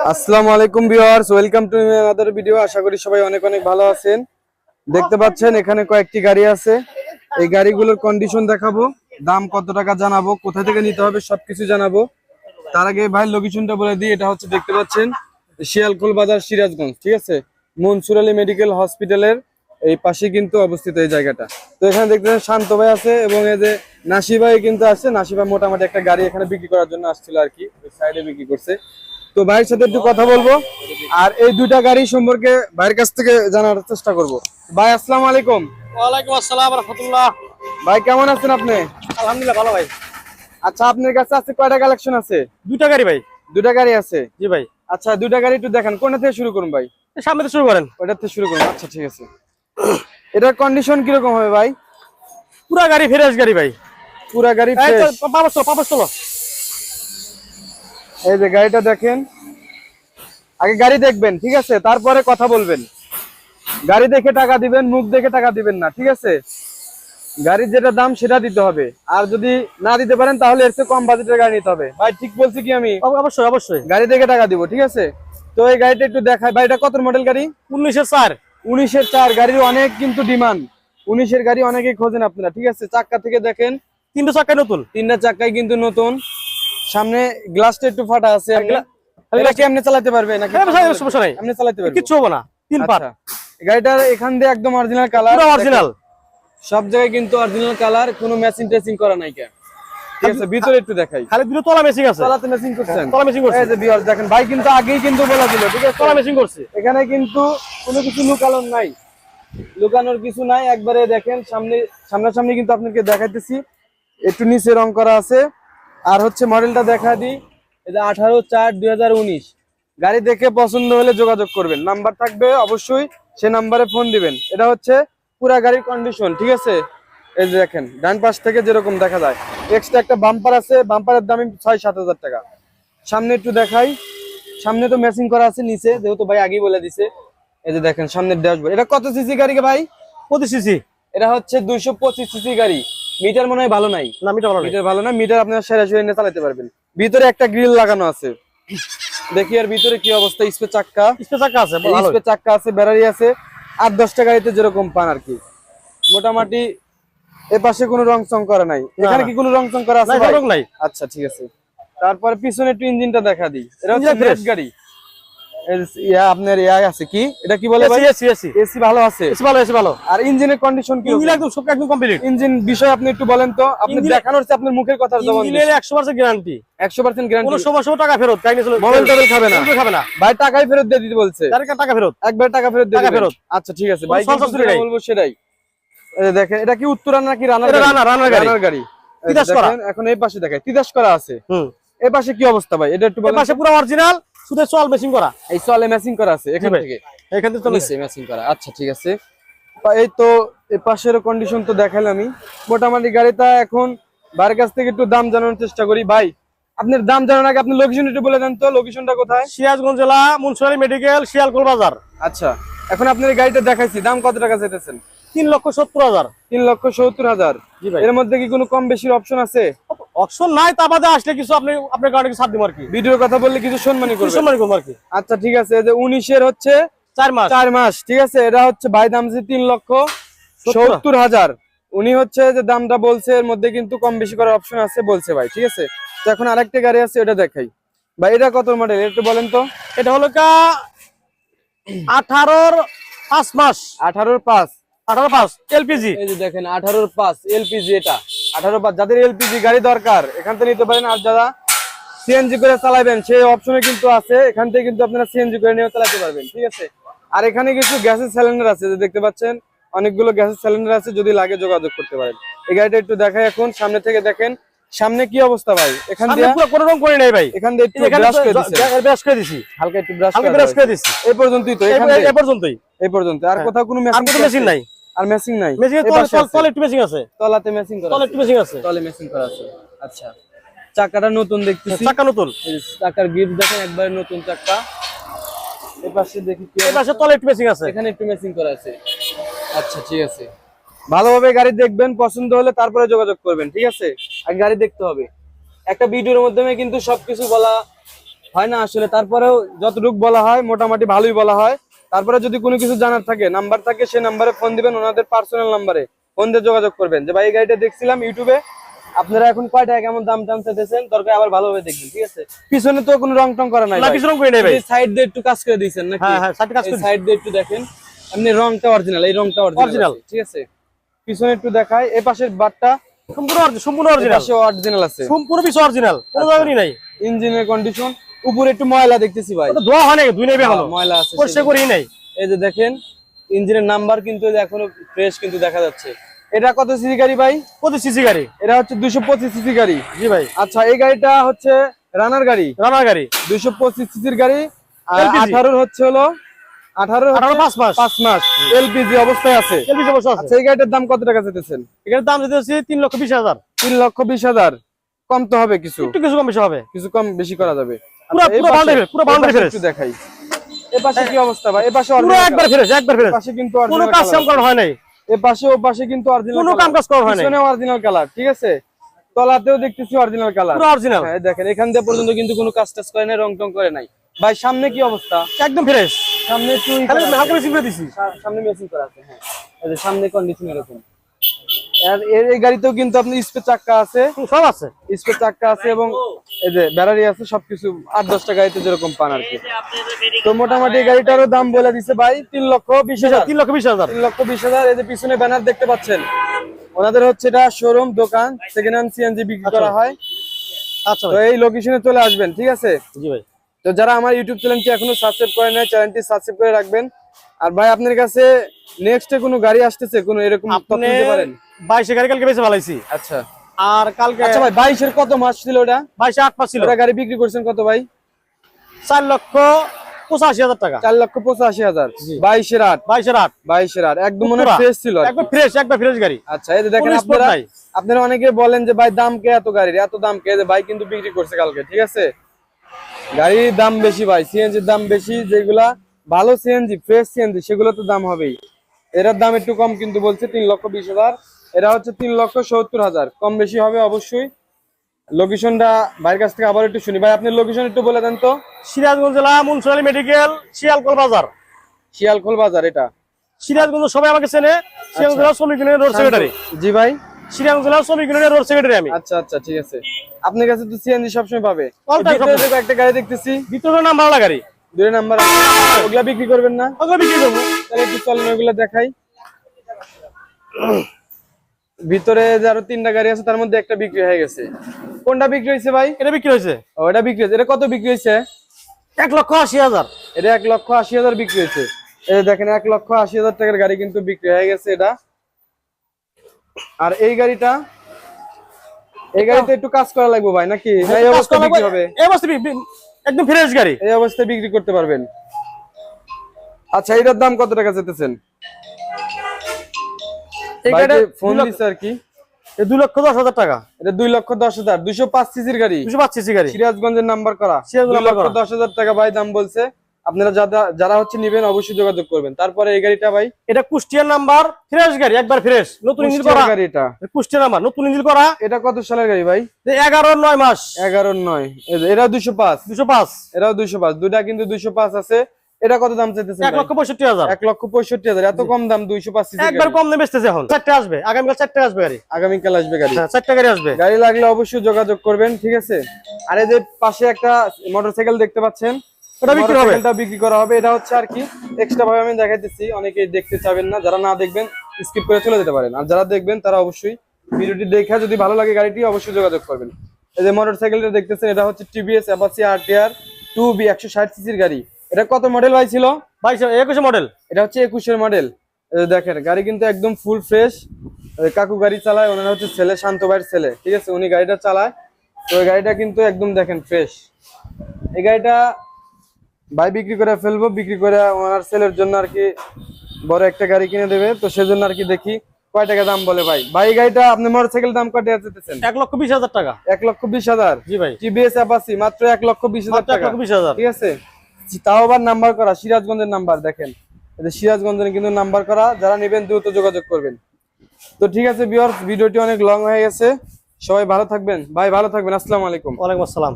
আসসালামু আলাইকুম viewers, welcome to another video. আশা করি সবাই অনেক অনেক ভালো আছেন। দেখতে পাচ্ছেন এখানে কয়েকটি গাড়ি আছে। এই গাড়িগুলোর কন্ডিশন দেখাবো, দাম কত টাকা জানাবো, কোথা থেকে নিতে হবে সবকিছু জানাবো। তার আগে ভাই লোকেশনটা বলে দিই। এটা হচ্ছে দেখতে পাচ্ছেন শিয়ালকোল বাজার, সিরাজগঞ্জ, ঠিক আছে। মনসুর আলী মেডিকেল হসপিটালের এই পাশে কিন্তু অবস্থিত এই জায়গাটা। তো এখানে দেখতে পাচ্ছেন শান্ত ভাই আছে এবং এই যে নাসি ভাই কিন্তু আছে। নাসি ভাই মোটামুটি একটা গাড়ি এখানে বিক্রি করার জন্য আসছিল আর কি, ওই সাইডে বিক্রি করছে। তো ভাইয়ের সাথে একটু কথা বলবো আর এই দুইটা গাড়ি সম্পর্কে ভাইয়ের কাছ থেকে জানার চেষ্টা করব। ভাই আসসালামু আলাইকুম। ওয়ালাইকুম আসসালাম রাহমাতুল্লাহ। ভাই কেমন আছেন আপনি? আলহামদুলিল্লাহ ভালো ভাই। আচ্ছা, আপনার কাছে আছে কয়টা কালেকশন আছে? দুইটা গাড়ি ভাই। দুইটা গাড়ি আছে? জি ভাই। আচ্ছা, দুইটা গাড়ি একটু দেখান, কোনটা থেকে শুরু করুন ভাই? সামনে থেকে শুরু করেন। ওইটা থেকে শুরু করুন। আচ্ছা ঠিক আছে। এটার কন্ডিশন কিরকম হবে ভাই? পুরা গাড়ি ফ্রেশ গাড়ি ভাই। পুরা গাড়ি এই তো ফ্রেশ। পাপাস চলো। এই যে গাড়িটা দেখেন, আগে গাড়ি দেখবেন, ঠিক আছে, তারপরে কথা বলবেন। গাড়ি দেখে টাকা দিবেন, মুখ দেখে টাকা দিবেন না, ঠিক আছে। গাড়ির যেটা দাম সেটা দিতে হবে, আর যদি না দিতে পারেন তাহলে এর চেয়ে কম বাজেটের গাড়ি নিতে হবে। ভাই ঠিক বলছি কি আমি? অবশ্যই অবশ্যই। গাড়ি দেখে টাকা দিব, ঠিক আছে। তো এই গাড়িটা একটু দেখাই ভাই। এটা কত মডেল গাড়ি? 1904। 1904 গাড়ির অনেক কিন্তু ডিমান্ড। 19-এর গাড়ি অনেকেই খোঁজেন আপনারা, ঠিক আছে। চাক্কা থেকে দেখেন, তিনটা চাকা নতুন, তিনটা চাক্কাই কিন্তু নতুন। সামনে গ্লাসটা একটু ফাটা আছে। এটা কি আপনি চালাতে পারবে নাকি? সমস্যা নাই, আপনি চালাতে পারবেন, কিছু হবে না। তিন পাট। গাড়িটার এখান দিয়ে একদম অরিজিনাল কালার, পুরো অরিজিনাল। সব জায়গায় কিন্তু অরিজিনাল কালার, কোনো ম্যাচিং টেচিং করা নাই কে, ঠিক আছে। ভিতরে একটু দেখাই, খালি দুটো তলা মেশিং আছে। তলাতে ম্যাচিং করছেন? তলা মেশিং করছে। এই যে ভিউয়ার্স দেখেন, ভাই কিন্তু আগেই কিন্তু বলা দিল, ঠিক আছে, তলা মেশিং করছে। এখানে কিন্তু কোনো কিছু লুকানোর নাই, লুকানোর কিছু নাই। একবারে দেখেন সামনাসামনি কিন্তু আপনাকে দেখাইতেছি। একটু নিচে রং করা আছে। আর হচ্ছে মডেলটা দেখা দিই, এটা 18/4/2019। গাড়ি দেখে পছন্দ হলে যোগাযোগ করবেন, নাম্বার থাকবে অবশ্যই, সে নাম্বারে ফোন দিবেন। এটা হচ্ছে পুরা গাড়ির কন্ডিশন, ঠিক আছে। এই যে দেখেন ডান পাশ থেকে যেরকম দেখা যায়, এক্সট্রা একটা বাম্পার আছে, বাম্পারের দাম 6-7 হাজার টাকা। সামনে একটু দেখাই, সামনে তো ম্যাচিং করা আছে, নিচে যেহেতু ভাই আগেই বলে দিছে। এই যে দেখেন সামনের ড্যাশবোর্ড। এটা কত সিসি গাড়ি ভাই? 25 সিসি। এটা হচ্ছে 225 সিসি গাড়ি। মিটার মনে হয় ভালো নাই। না, মিটার ভালো না। মিটার আপনারা সরাসরি এনে চালাতে পারবেন। ভিতরে একটা গ্রিল লাগানো আছে, দেখি আর ভিতরে কি অবস্থা। স্পে চাক্কা আছে, ভালো স্পে চাক্কা আছে, ব্যাটারি আছে। 8-10টা গাড়িতে যেরকম পান আর কি, মোটামুটি। এপাশে কোনো রং চং করা নাই। এখানে কি কোনো রং চং করা আছে ভাই? নাই। আচ্ছা ঠিক আছে। তারপরে পিছনে একটু ইঞ্জিনটা দেখা দিই। এটা হচ্ছে ফ্রেশ গাড়ি। আপনার আছে কি, এটা কি বলে ভাই? এসি ভালো আছে? এসি ভালো, এসি ভালো। আর ইঞ্জিনের কন্ডিশন কি? ইঞ্জিন একদম কমপ্লিট। ইঞ্জিন বিষয় আপনি একটু বলেন তো। আপনি দেখানোর চেয়ে আপনার মুখের কথা জবান দিন। ইঞ্জিনের 100% গ্যারান্টি। 100% গ্যারান্টি। কোনো সমস্যা টাকা ফেরত। মোবাইল টোবাইল খাবে না? খাবে না ভাই, টাকাই ফেরত দিয়ে দিতে বলছে। টাকা ফেরত, একবার টাকা ফেরত দিয়ে দিবেন। ফেরত। আচ্ছা ঠিক আছে ভাই, বলবো সেটাই। এই যে দেখেন, এটা কি উত্তরা নাকি রানার গাড়ি? দেখেন এখন এই পাশে দেখাই, তিতাস করা আছে। এই পাশে কি অবস্থা ভাই? এটা একটু বলেন। এই পাশে পুরো অরিজিনাল, শুধু সোয়াল মেশিং করা। এই সোয়ালে ম্যাচিং করা আছে এখান থেকে, এখান থেকে নিচে ম্যাচিং করা। আচ্ছা ঠিক আছে। এই তো এই পাশের কন্ডিশন তো দেখালাম আমি। মোটামুটি গাড়িটা এখন ভাইয়ের কাছ থেকে একটু দাম জানানোর চেষ্টা করি। ভাই, আপনার দাম জানার আগে আপনি লোকেশন একটু বলে দেন তো। লোকেশনটা কোথায়? সিরাজগঞ্জ জেলা, মনসুর আলী মেডিকেল, শিয়ালকোল বাজার। আচ্ছা, এখন আপনার এই গাড়িটা দেখাইছি, দাম কত টাকা চাইতেছেন? 3,70,000। 3,70,000। এর মধ্যে কি কোনো কম বেশির অপশন আছে? অপশন নাই, তা বাদে আসলে কিছু আপনি আপনার গাড়ি ছাড় দিব আর কি। ভিডিওর কথা বললে কিছু সম্মানই করবেন আর কি। আচ্ছা ঠিক আছে। এই যে 19-এর হচ্ছে 4 মাস, ঠিক আছে। এটা হচ্ছে ভাই দাম দিচ্ছে 3,70,000। উনি হচ্ছে যে দামটা বলছে, এর মধ্যে কিন্তু কম বেশি করার অপশন আছে বলছে ভাই, ঠিক আছে। তো এখন আরেকটা গাড়ি আছে, এটা দেখাই ভাই। এটা কত মডেল একটু বলেন তো? এটা হলো 18/5 মাস। 18/5 এলপিজি। এই যে দেখেন 18/5 এলপিজি। এটা 18/5 যাদের এলপিজি গাড়ি দরকার এখান থেকে নিতে পারেন। আর যারা সিএনজি করে চালাবেন সেই অপশনে কিন্তু আছে, এখান থেকে কিন্তু আপনারা সিএনজি করে নিয়ে চালাতে পারবেন, ঠিক আছে। আর এখানে কিছু গ্যাসের সিলিন্ডার আছে, যে দেখতে পাচ্ছেন অনেকগুলো গ্যাসের সিলিন্ডার আছে, যদি লাগে যোগাযোগ করতে পারেন। এই গাড়িটা একটু দেখাই এখন সামনে থেকে। দেখেন সামনে কি অবস্থা ভাই? এখান দিয়ে কোনো রকম করে নাই ভাই। এখান দিয়ে একটু ব্রাশ করে দিছি, হালকা একটু ব্রাশ করে দিছি। এই পর্যন্তই তো, এই পর্যন্ত। আর কোথাও কোনো মেশিন নাই? আর মেশিং নাই। তলে একটু মেশিং আছে, তলাতে মেশিং করা আছে, তলে মেশিং করা আছে। আচ্ছা, চাকাটা নতুন দেখতেছি। চাকা নতুন, চাকার গ্রিপ দেখেন একবারে নতুন চাকা। এই পাশে দেখি কি, এই পাশে তলে একটু মেশিং আছে, এখানে একটু মেশিং করা আছে। আচ্ছা ঠিক আছে। ভালোভাবে গাড়ি দেখবেন, পছন্দ হলে তারপরে যোগাযোগ করবেন, ঠিক আছে। আর গাড়ি দেখতে হবে। একটা ভিডিওর মাধ্যমে কিন্তু সবকিছু বলা হয় না আসলে, তারপরেও যতটুকু বলা হয় মোটামুটি ভালোই বলা হয়। তারপরে যদি কোনো কিছু জানার থাকে, নাম্বার থাকে, সেই নাম্বারে ফোন দিবেন, ওনাদের পার্সোনাল নাম্বারে ফোন দিয়ে যোগাযোগ করবেন যে ভাই এই গাড়িটা দেখছিলাম ইউটিউবে, আপনারা এখন কয় টাকা কেমন দাম টাম চাইতেছেন, দরকার আবার ভালোভাবে দেখবেন, ঠিক আছে। পিছনে তো কোনো রং টং করা নাই, না কিছু রং করে নেই ভাই। সাইড দিয়ে একটু কাজ করে দিয়েছেন নাকি? হ্যাঁ হ্যাঁ, সাইড কাজ করে সাইড দিয়ে একটু দেখেন, এমনি রংটা অরিজিনাল, এই রংটা Original। অরিজিনাল, ঠিক আছে। পিছনে একটু দেখায়, এই পাশের বারটা সম্পূর্ণ অরিজিনাল, অরিজিনাল আছে, সম্পূর্ণ পিস অরিজিনাল, কোনো জায়গায় নাই। ইঞ্জিনের কন্ডিশন, উপরে একটু ময়লা দেখতেছি ভাই, ওটা ধোয়া হয় নাই, ধুই নেবে ভালো, ময়লা আছে, পরিষ্কার করেই নাই। এই যে দেখেন ইঞ্জিনের নাম্বার কিন্তু এই যে এখনো ফ্রেশ কিন্তু দেখা যাচ্ছে। এটা কত সিসি গাড়ি ভাই? 25 সিসি গাড়ি। এটা হচ্ছে 225 সিসি গাড়ি। জি ভাই। আচ্ছা, এই গাড়িটা হচ্ছে রানার গাড়ি, রানার গাড়ি, 225 সিসির গাড়ি, আর LPG 18 হচ্ছে হলো 18 5 মাস, 5 মাস এলপিজি অবস্থায় আছে। LPG অবস্থা আছে। আচ্ছা, এই গাড়িটার দাম কত টাকা চাইতেছেন? এটার দাম যদি হচ্ছে 3,20,000। 3,20,000। কম তো হবে কিছু, একটু কিছু কম বেশি হবে, কিছু কম বেশি করা যাবে। পুরো আচ্ছা, এই পুরো পাশে- বাউন্ডারি, পুরো এই বাউন্ডারি পাশে ফ্রেশ। একটু দেখাই, এই পাশে কি অবস্থা ভাই? এই পাশে পুরো original একবার color। ফ্রেশ, একবার ফ্রেশ, পাশে কিন্তু কোনো original কাজ color কাম করা হয় নাই, এই পাশে ও পাশে কিন্তু অরিজিনাল, কোনো কাম কাজ করা হয় নাই, পিছনে অরিজিনাল কালার, ঠিক আছে। তলাতেও দেখতেছি অরিজিনাল কালার, পুরো অরিজিনাল, হ্যাঁ দেখেন এখান দিয়ে পর্যন্ত কিন্তু কোনো কাজ টাজ করে নাই, রং টং করে নাই। ভাই সামনে কি অবস্থা? একদম ফ্রেশ, সামনে একটু ই খালি করা আছে। হালকা বেশি করে দিছি। সামনে মেসিং করা আছে, হ্যাঁ এই যে সামনে কন্ডিশন এরকম। আর এই গাড়িতেও কিন্তু আপনি স্পেস চাক্কা আছে, সব আছে, স্পেস চাক্কা আছে, এবং এই যে ব্যাটারি আছে, সবকিছু 8-10টা গাড়িতে যেরকম পান আর কি। তো মোটামুটি এই গাড়িটারও দাম বলে দিছে ভাই 3,20,000। 3,20,000। 3,20,000। এই যে পিছনে ব্যানার দেখতে পাচ্ছেন, ওনাদের হচ্ছে এটা শোরুম দোকান, সেকেন্ড হ্যান্ড সিএনজি বিক্রি করা হয়। আচ্ছা তো ভাই। এই লোকেশনে চলে আসবেন, ঠিক আছে। জি ভাই। তো যারা আমার ইউটিউব চ্যানেলটি এখনো সাবস্ক্রাইব করেন নাই, চ্যানেলটি সাবস্ক্রাইব করে রাখবেন। আর ভাই আপনার কাছে নেক্সটে কোনো গাড়ি আসতেছে, কোনো এরকম তথ্য আপনি দিতে পারেন? 22 গাড়ি কালকে বেঁচে ফেলাইছি, আচ্ছা আর কালকে আচ্ছা ভাই, 22-এর কত মাস ছিল ওটা? 22 8 মাস ছিল। ওটা গাড়ি বিক্রি করছেন কত ভাই? 4,85,000 টাকা। 4,85,000। জি। 22-এর 8, 22 8 22-এর 8 একদম মনে পুরা। ফ্রেশ ছিল আর কি। একবার ফ্রেশ, একবার ফ্রেশ গাড়ি। আচ্ছা, এই যে দেখেন কোনো spot আপনারা নাই। আপনারা অনেকে বলেন যে ভাই দাম কে এত গাড়ির, এত দাম কে? যে ভাই কিন্তু বিক্রি করছে কালকে, ঠিক আছে। গাড়ির দাম বেশি ভাই, সিএনজির দাম বেশি, যেগুলা ভালো সিএনজি ফ্রেশ সিএনজি সেগুলো তো দাম হবেই। এটার দাম একটু কম কিন্তু বলছে 3,20,000, এটা হচ্ছে 3,70,000, কম বেশি হবে অবশ্যই। লোকেশনটা ভাইয়ের কাছ থেকে আবার একটু শুনি। ভাই আপনি লোকেশন একটু বলে দেন তো। সিরাজগঞ্জ জেলা মুন্সিপালি মেডিকেল, শিয়ালকোল বাজার। শিয়ালখোল বাজার এটা। সিরাজগঞ্জ সবাই আমাকে চেনে, সিরাজগঞ্জ জেলা শ্রমিক ইউনিয়নের রোড সেক্রেটারি। জি ভাই। সিরাজগঞ্জ জেলা শ্রমিক ইউনিয়নের রোড সেক্রেটারি আমি। আচ্ছা আচ্ছা, ঠিক আছে। আপনার কাছে তো সিএনজি সবসময় পাবে। All time ভিতরে দেখো একটা গাড়ি দেখতেছি, ভিতরে নাম ভালো গাড়ি, 2 নাম্বার, ওগুলা বিক্রি করবেন না? ওগুলো বিক্রি করবো। তাহলে একটু চলেন ওগুলা দেখাই। ভিতরে যে আরো 3টা গাড়ি আছে, তার মধ্যে একটা বিক্রি হয়ে গেছে। কোনটা বিক্রি হয়েছে ভাই? এটা বিক্রি হয়েছে ও, এটা বিক্রি হয়েছে। এটা কত বিক্রি হয়েছে? 1,80,000। এটা 1,80,000 বিক্রি হয়েছে। এই যে দেখেন 1,80,000 টাকার গাড়ি কিন্তু বিক্রি হয়ে গেছে এটা। আর এই গাড়িটা, এই গাড়িতে একটু কাজ করা লাগবে ভাই নাকি? না এই অবস্থা বিক্রি হবে? এই অবস্থা একদম ফ্রেশ গাড়ি। এই অবস্থায় বিক্রি করতে পারবেন। আচ্ছা, এটার দাম কত টাকা চাইতেছেন? এই ভাই গাড়িটা যে ফোন দিছে আর কি, 2,10,000 টাকা। এটা 2,10,000, 205 সিসির গাড়ি, 205 সিসি গাড়ি, সিরাজগঞ্জের নাম্বার করা, সিরাজগঞ্জ নাম্বার করা। 2,10,000 টাকা ভাই দাম বলছে। আপনারা যারা হচ্ছে নিবেন অবশ্যই যোগাযোগ করবেন। তারপরে এই গাড়িটা ভাই, এটা কুষ্টিয়ার নাম্বার, ফ্রেশ গাড়ি, একবার ফ্রেশ, নতুন ইঞ্জিন করা কুষ্টিয়ার গাড়ি এটা। কুষ্টিয়ার নাম্বার, নতুন ইঞ্জিন করা। এটা কত সালের গাড়ি ভাই? 11-9 মাস, 11-9। এটাও 205, 205, এটাও 205, দুইটা কিন্তু 205 আছে। এটা কত দাম চাইতেছেন? 1,65,000। 1,65,000। এত কম দাম 205 সিসি একবার কম দামে বেচতেছে এখন। 4টে আসবে, আগামীকাল 4টে আসবে গাড়ি। আগামীকাল আসবে গাড়ি। হ্যাঁ, 4টে গাড়ি আসবে। গাড়ি লাগলে অবশ্যই যোগাযোগ করবেন, ঠিক আছে। আর এই যে পাশে একটা মোটরসাইকেল দেখতে পাচ্ছেন, ওটা বিক্রি হবে। মোটরসাইকেলটা বিক্রি করা হবে। এটা হচ্ছে আর কি এক্সট্রা ভাবে আমি দেখাইতেছি, অনেকেই দেখতে চাবেন না, যারা না দেখবেন স্কিপ করে চলে যেতে পারেন। আর যারা দেখবেন তারা অবশ্যই ভিডিওটি দেখে যদি ভালো লাগে গাড়িটি অবশ্যই যোগাযোগ করবেন। এই যে মোটরসাইকেলটা দেখতেছেন, এটা হচ্ছে টিভিএস অ্যাপাচি RTR 2B 160 সিসির গাড়ি। এটা কত মডেল ভাই ছিল? 21 মডেল। এটা হচ্ছে 21-এর মডেল। দেখেন গাড়ি কিন্তু একদম ফুল ফ্রেশ। কাকু গাড়ি চালায়, ওনারা হচ্ছে ছেলে, শান্ত ভাইয়ের ছেলে, ঠিক আছে, উনি গাড়িটা চালায়। তো ওই গাড়িটা কিন্তু একদম দেখেন ফ্রেশ। এই গাড়িটা ভাই বিক্রি করে ফেলবো, বিক্রি করে ওনার ছেলের জন্য আর কি বড় একটা গাড়ি কিনে দেবে। তো সেজন্য আর কি দেখি কয় টাকা দাম বলে ভাই। ভাই এই গাড়িটা আপনি মোটরসাইকেল দাম কয় টাকা চাইতেছেন? 1,20,000 টাকা। 1,20,000। জি ভাই, টিভিএস অ্যাপাচি মাত্র 1,20,000 টাকা, 1,20,000। ঠিক আছে। তাও আবার নাম্বার করা, সিরাজগঞ্জের নাম্বার। দেখেন সিরাজগঞ্জের কিন্তু নাম্বার করা। যারা নেবেন দ্রুত যোগাযোগ করবেন। তো ঠিক আছে ভিউয়ার্স, ভিডিওটি অনেক লং হয়ে গেছে, সবাই ভালো থাকবেন। ভাই ভালো থাকবেন, আসসালামু আলাইকুম। ওয়ালাইকুম আসসালাম।